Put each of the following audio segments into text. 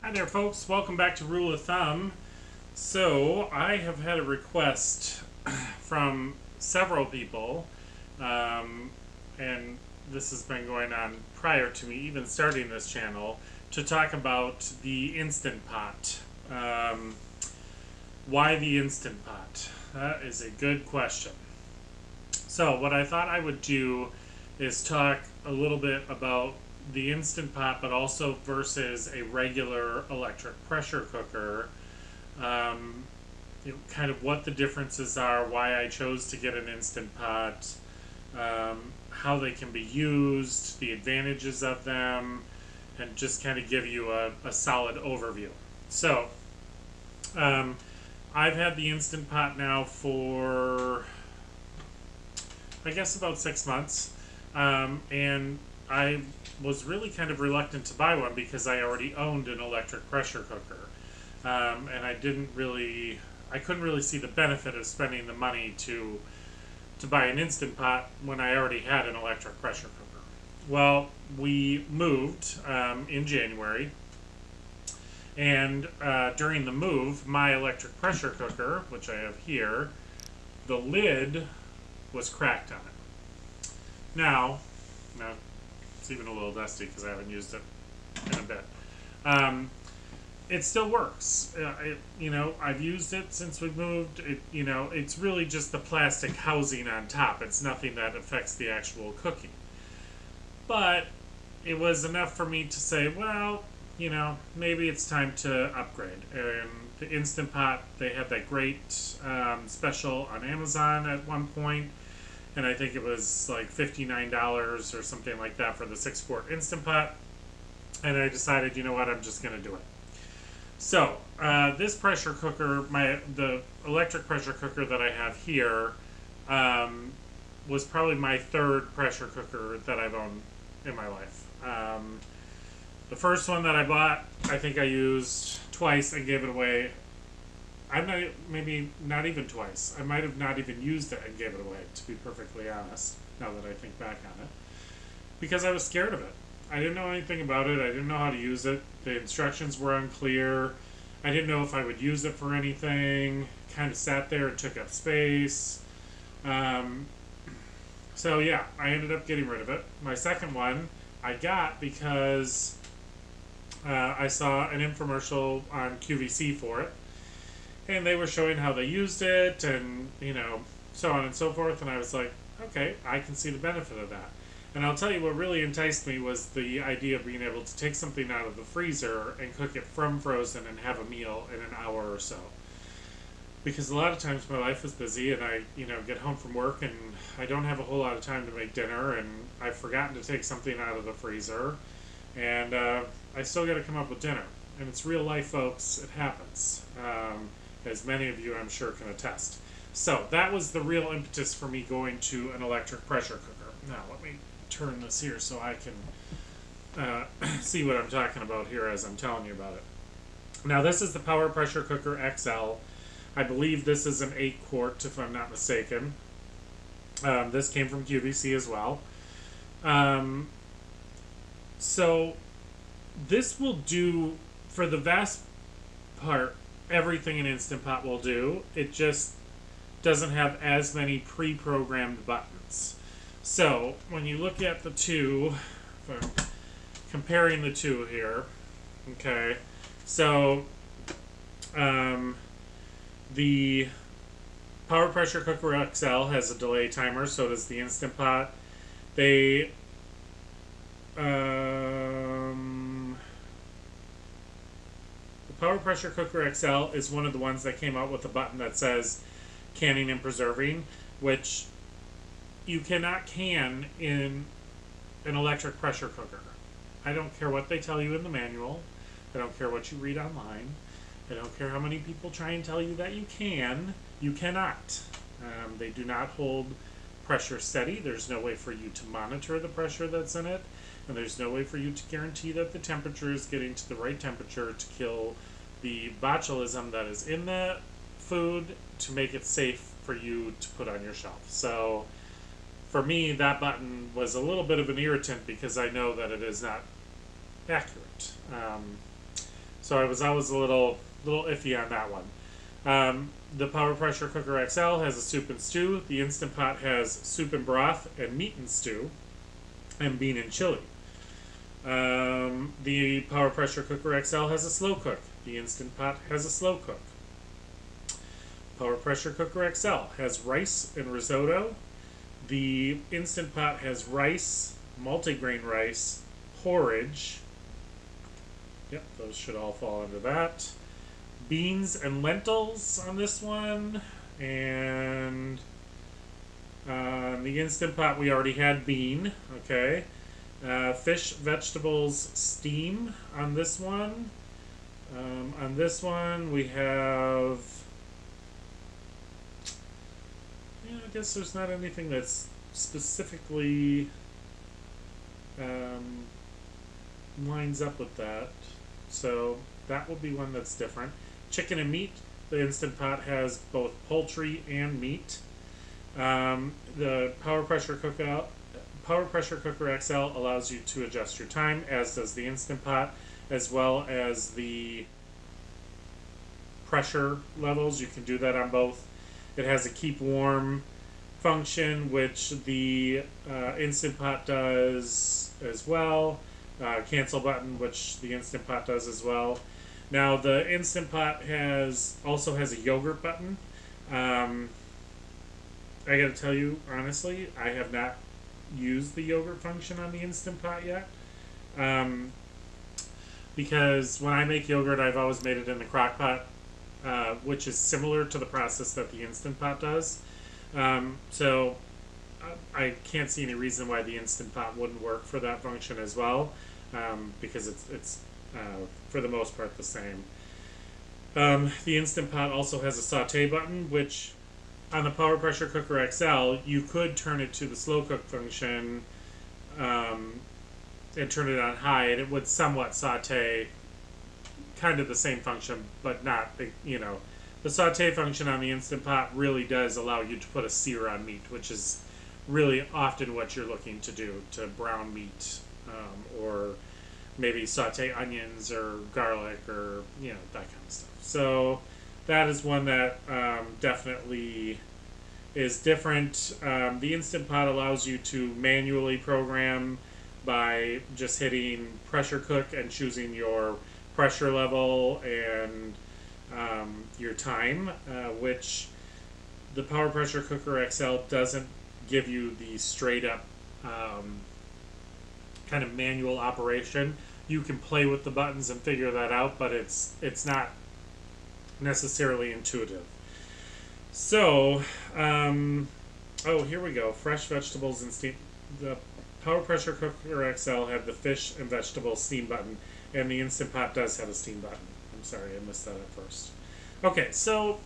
Hi there, folks. Welcome back to Rule of Thumb. So, I have had a request from several people, um, and this has been going on prior to me even starting this channel, to talk about the Instant Pot. Why the Instant Pot? That is a good question. So, what I thought I would do is talk a little bit about the Instant Pot, but also versus a regular electric pressure cooker. Um, Kind of what the differences are, why I chose to get an Instant Pot, how they can be used, the advantages of them, and just kind of give you a solid overview. So, um, I've had the Instant Pot now for, I guess, about 6 months. And I was really kind of reluctant to buy one because I already owned an electric pressure cooker. And I couldn't really see the benefit of spending the money to buy an Instant Pot when I already had an electric pressure cooker. Well, we moved in January, and during the move, my electric pressure cooker, which I have here, the lid was cracked on it. Now it's even a little dusty because I haven't used it in a bit. Um, it still works. I've used it since we moved. It's really just the plastic housing on top. It's nothing that affects the actual cooking. But it was enough for me to say, well, maybe it's time to upgrade. And the Instant Pot, they had that great special on Amazon at one point, and I think it was like $59 or something like that for the 6-quart Instant Pot. And I decided, you know what, I'm just going to do it. So, this pressure cooker, the electric pressure cooker that I have here, was probably my third pressure cooker that I've owned in my life. The first one that I bought, I think I used twice and gave it away. Maybe not even twice. I might have not even used it and gave it away, to be perfectly honest, now that I think back on it. Because I was scared of it. I didn't know anything about it. I didn't know how to use it. The instructions were unclear. I didn't know if I would use it for anything. Kind of sat there and took up space. So yeah, I ended up getting rid of it. My second one I got because I saw an infomercial on QVC for it. And they were showing how they used it and, so on and so forth. And I was like, okay, I can see the benefit of that. And I'll tell you what really enticed me was the idea of being able to take something out of the freezer and cook it from frozen and have a meal in an hour or so. Because a lot of times my life is busy and I, get home from work and I don't have a whole lot of time to make dinner and I've forgotten to take something out of the freezer and I still got to come up with dinner. And it's real life, folks. It happens. As many of you, I'm sure, can attest. So that was the real impetus for me going to an electric pressure cooker. Now, let me turn this here so I can see what I'm talking about here as I'm telling you about it. Now, this is the Power Pressure Cooker XL. I believe this is an 8-quart, if I'm not mistaken. This came from QVC as well. So this will do, for the vast part, everything an Instant Pot will do. It just doesn't have as many pre-programmed buttons. So when you look at the two, if I'm comparing the two here, okay, so the Power Pressure Cooker XL has a delay timer, so does the Instant Pot. The Power Pressure Cooker XL is one of the ones that came out with a button that says canning and preserving, which you cannot can in an electric pressure cooker. I don't care what they tell you in the manual. I don't care what you read online. I don't care how many people try and tell you that you can. You cannot. They do not hold pressure steady. There's no way for you to monitor the pressure that's in it. And there's no way for you to guarantee that the temperature is getting to the right temperature to kill the botulism that is in the food to make it safe for you to put on your shelf. So for me, that button was a little bit of an irritant because I know that it is not accurate. So I was always a little iffy on that one. The Power Pressure Cooker XL has a soup and stew. The Instant Pot has soup and broth and meat and stew, and bean and chili. The Power Pressure Cooker XL has a slow cook. The Instant Pot has a slow cook. Power Pressure Cooker XL has rice and risotto. The Instant Pot has rice, multigrain rice, porridge. Yep, those should all fall under that. Beans and lentils on this one. And the Instant Pot, we already had bean. Okay. Fish, vegetables, steam on this one. On this one, we have... Yeah, I guess there's not anything that's specifically lines up with that. So that will be one that's different. Chicken and meat. The Instant Pot has both poultry and meat. The Power Pressure Cooker XL allows you to adjust your time, as does the Instant Pot, as well as the pressure levels. You can do that on both. It has a keep warm function, which the Instant Pot does as well. Cancel button, which the Instant Pot does as well. Now the Instant Pot also has a yogurt button. I gotta tell you honestly, I have not used the yogurt function on the Instant Pot yet. Because when I make yogurt, I've always made it in the crock pot, which is similar to the process that the Instant Pot does. So I can't see any reason why the Instant Pot wouldn't work for that function as well, because it's for the most part the same. The Instant Pot also has a saute button, which on the Power Pressure Cooker XL, you could turn it to the slow cook function and turn it on high, and it would somewhat saute, kind of the same function, but not, you know. The saute function on the Instant Pot really does allow you to put a sear on meat, which is really often what you're looking to do, to brown meat, or maybe saute onions or garlic, or, you know, that kind of stuff. So that is one that definitely is different. The Instant Pot allows you to manually program by just hitting pressure cook and choosing your pressure level and your time, which the Power Pressure Cooker XL doesn't give you the straight up kind of manual operation. You can play with the buttons and figure that out, but it's not necessarily intuitive. So, oh, here we go. Fresh vegetables and steam. The Power Pressure Cooker XL have the fish and vegetable steam button, and the Instant Pot does have a steam button. I'm sorry, I missed that at first. Okay, so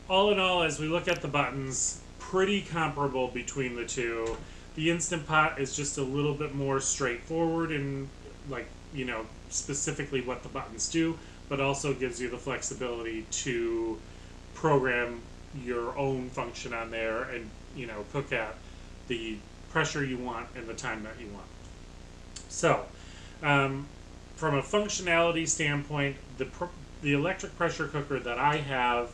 all in all, as we look at the buttons, pretty comparable between the two. The Instant Pot is just a little bit more straightforward in, like, you know, specifically what the buttons do, but also gives you the flexibility to program your own function on there and, you know, cook at the pressure you want and the time that you want. So, from a functionality standpoint, the electric pressure cooker that I have,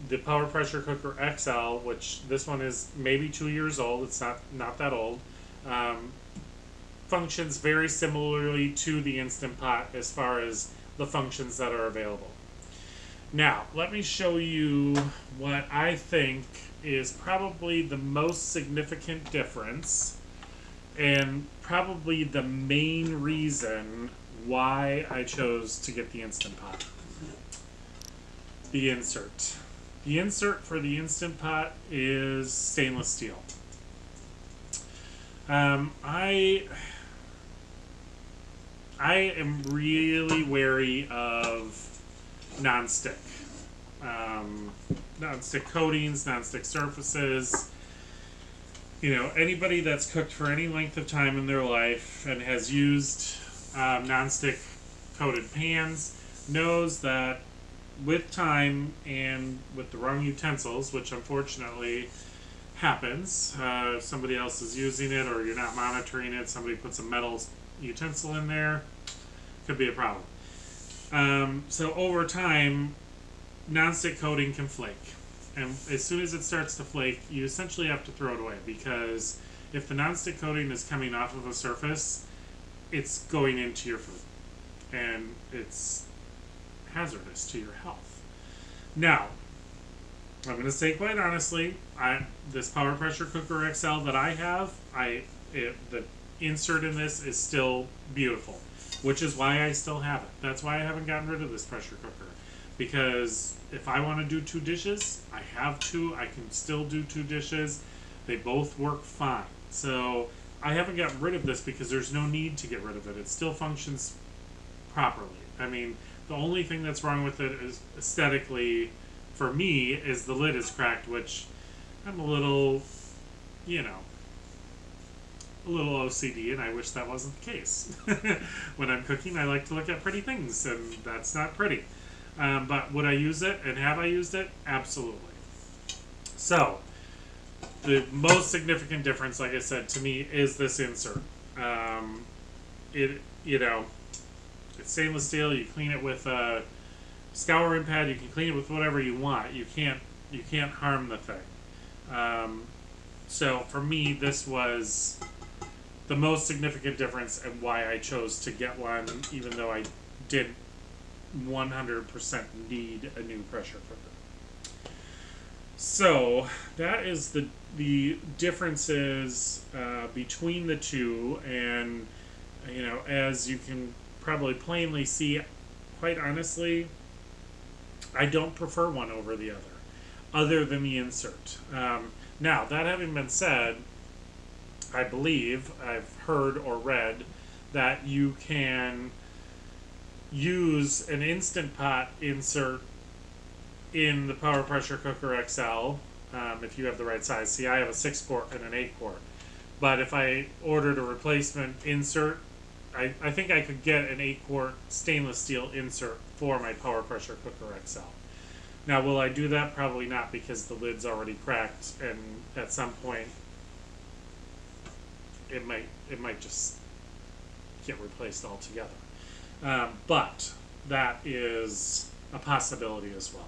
the Power Pressure Cooker XL, which this one is maybe 2 years old, it's not that old, functions very similarly to the Instant Pot as far as the functions that are available. Now, let me show you what I think is probably the most significant difference, and probably the main reason why I chose to get the Instant Pot. The insert. The insert for the Instant Pot is stainless steel. I am really wary of non-stick. Non-stick coatings, non-stick surfaces. You know, anybody that's cooked for any length of time in their life and has used non-stick coated pans knows that with time and with the wrong utensils, which unfortunately happens, if somebody else is using it or you're not monitoring it, somebody puts a metal utensil in there, could be a problem. So over time, nonstick coating can flake. And as soon as it starts to flake, you essentially have to throw it away, because if the nonstick coating is coming off of a surface, it's going into your food. And it's hazardous to your health. Now, I'm going to say quite honestly, this Power Pressure Cooker XL that I have, the insert in this is still beautiful, which is why I still have it. That's why I haven't gotten rid of this pressure cooker, because if I want to do 2 dishes, I have to. I can still do 2 dishes. They both work fine. So I haven't gotten rid of this because there's no need to get rid of it. It still functions properly. I mean, the only thing that's wrong with it is aesthetically, for me, is the lid is cracked, which I'm a little, a little OCD, and I wish that wasn't the case. When I'm cooking, I like to look at pretty things, and that's not pretty. But would I use it, and have I used it? Absolutely. So, the most significant difference, like I said, to me, is this insert. It's stainless steel. You clean it with a scouring pad. You can clean it with whatever you want. You can't harm the thing. So for me, this was the most significant difference, and why I chose to get one, even though I did 100% need a new pressure cooker. So that is the differences between the two, and as you can probably plainly see, quite honestly, I don't prefer one over the other than the insert. Now, that having been said, I believe I've heard or read that you can use an Instant Pot insert in the Power Pressure Cooker XL if you have the right size. See, I have a 6-quart and an 8-quart. But if I ordered a replacement insert, I think I could get an 8-quart stainless steel insert for my Power Pressure Cooker XL. Now, will I do that? Probably not, because the lid's already cracked, and at some point it might just get replaced altogether. But that is a possibility as well.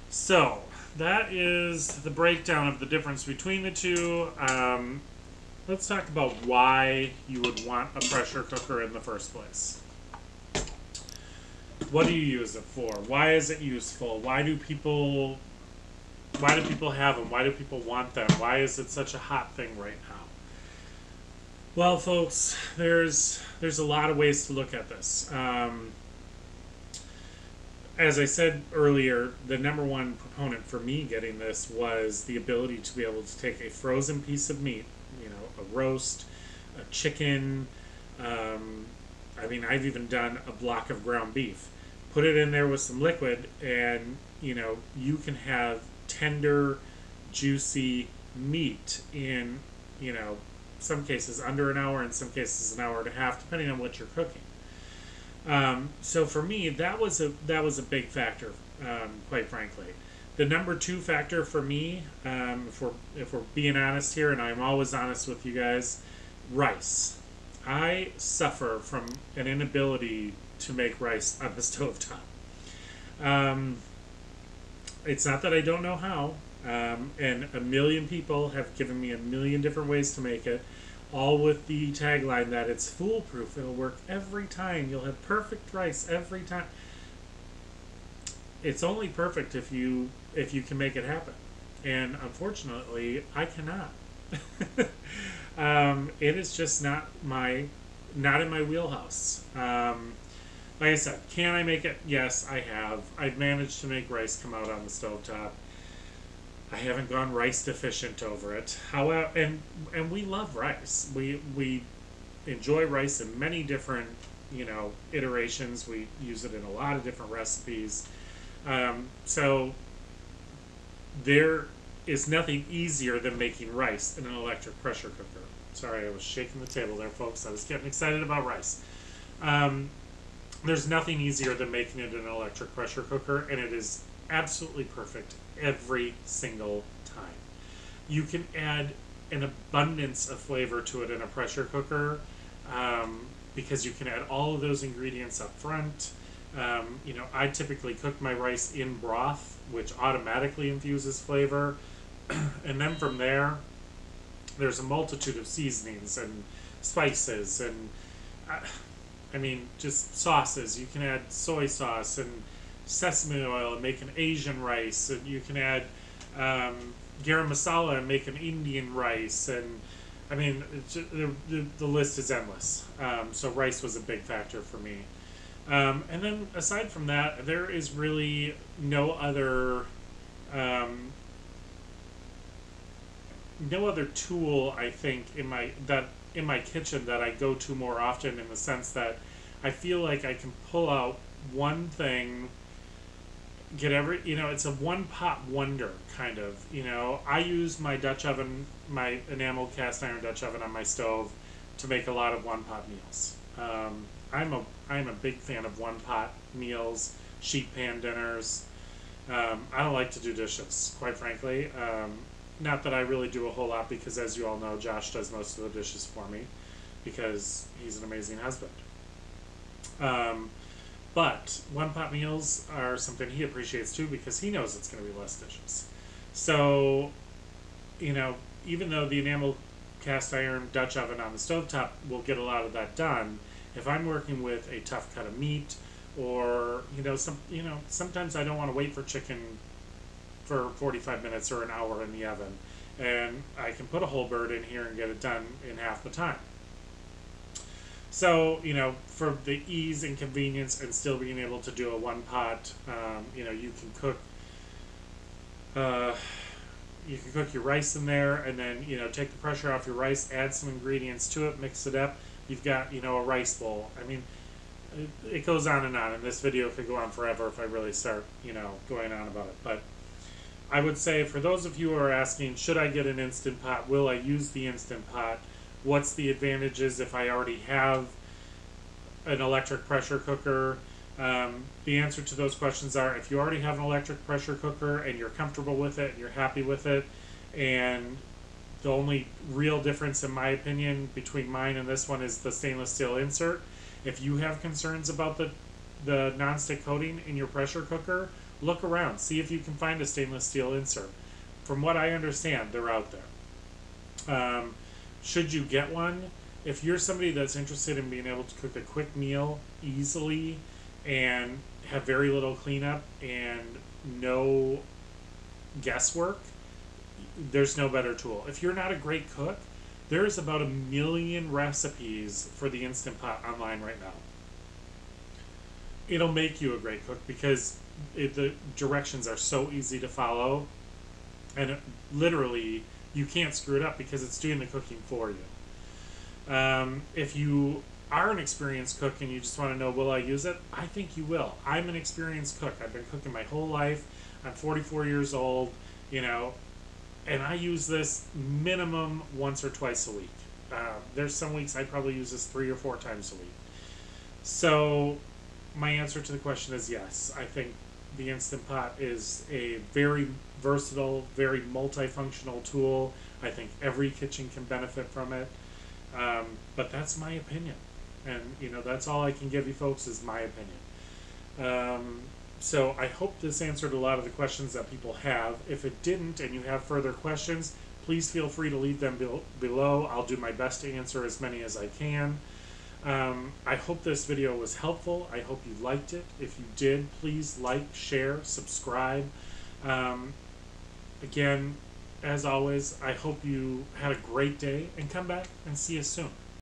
So that is the breakdown of the difference between the two. Let's talk about why you would want a pressure cooker in the first place. What do you use it for? Why is it useful? Why do people have them? Why do people want them? Why is it such a hot thing right now? Well, folks, there's a lot of ways to look at this. As I said earlier, the number one proponent for me getting this was the ability to be able to take a frozen piece of meat, a roast, a chicken. I've even done a block of ground beef. Put it in there with some liquid, and you can have tender, juicy meat in some cases under an hour, in some cases an hour and a half, depending on what you're cooking. So for me, that was a big factor, quite frankly. The number 2 factor for me, if we're being honest here, and I'm always honest with you guys, rice. I suffer from an inability to make rice on the stovetop. It's not that I don't know how, and a million people have given me a million different ways to make it, all with the tagline that it's foolproof. It'll work every time. You'll have perfect rice every time. It's only perfect if you can make it happen, and unfortunately, I cannot. It is just not in my wheelhouse. Like I said, can I make it? Yes, I have. I've managed to make rice come out on the stovetop. I haven't gone rice deficient over it. However, and we love rice. We enjoy rice in many different iterations. We use it in a lot of different recipes. So there is nothing easier than making rice in an electric pressure cooker. Sorry, I was shaking the table there, folks. I was getting excited about rice. There's nothing easier than making it in an electric pressure cooker, and it is absolutely perfect every single time. You can add an abundance of flavor to it in a pressure cooker because you can add all of those ingredients up front. You know, I typically cook my rice in broth, which automatically infuses flavor. And then from there, there's a multitude of seasonings and spices and uh, I mean, just sauces. You can add soy sauce and sesame oil and make an Asian rice, and you can add garam masala and make an Indian rice. And I mean, the list is endless. So rice was a big factor for me. And then aside from that, there is really no other um, no other tool I think in my kitchen that I go to more often, in the sense that I feel like I can pull out one thing, get every, you know, it's a one pot wonder kind of, you know. I use my Dutch oven, my enamel cast iron Dutch oven on my stove to make a lot of one pot meals. I'm a big fan of one pot meals, sheet pan dinners. I don't like to do dishes, quite frankly. Not that I really do a whole lot, because as you all know, Josh does most of the dishes for me because he's an amazing husband. Um, but one pot meals are something he appreciates too, because he knows it's going to be less dishes. So, you know, even though the enamel cast iron Dutch oven on the stovetop will get a lot of that done, if I'm working with a tough cut of meat, or sometimes I don't want to wait for chicken for 45 minutes or an hour in the oven, and I can put a whole bird in here and get it done in half the time. So, you know, for the ease and convenience and still being able to do a one pot, you know, uh, you can cook your rice in there, and then, you know, take the pressure off your rice, add some ingredients to it, mix it up. You've got, you know, a rice bowl. I mean, it goes on, and this video could go on forever if I really start, you know, going on about it. But I would say, for those of you who are asking, should I get an Instant Pot? Will I use the Instant Pot? What's the advantages if I already have an electric pressure cooker? The answer to those questions are, if you already have an electric pressure cooker and you're comfortable with it and you're happy with it, and the only real difference, in my opinion, between mine and this one is the stainless steel insert. If you have concerns about the nonstick coating in your pressure cooker, look around. See if you can find a stainless steel insert. From what I understand, they're out there. Should you get one? If you're somebody that's interested in being able to cook a quick meal easily and have very little cleanup and no guesswork, there's no better tool. If you're not a great cook, there's about 1,000,000 recipes for the Instant Pot online right now. It'll make you a great cook, because the directions are so easy to follow, and literally you can't screw it up because it's doing the cooking for you. If you are an experienced cook and you just want to know, will I use it? I think you will. I'm an experienced cook. I've been cooking my whole life. I'm 44 years old, you know, and I use this minimum once or twice a week. There's some weeks I probably use this 3 or 4 times a week. So my answer to the question is yes. I think the Instant Pot is a very versatile, very multifunctional tool. I think every kitchen can benefit from it. But that's my opinion. And, you know, that's all I can give you folks, is my opinion. So I hope this answered a lot of the questions that people have. If it didn't, and you have further questions, please feel free to leave them below. I'll do my best to answer as many as I can. I hope this video was helpful. I hope you liked it. If you did, please like, share, subscribe. Again, as always, I hope you had a great day, and come back and see us soon.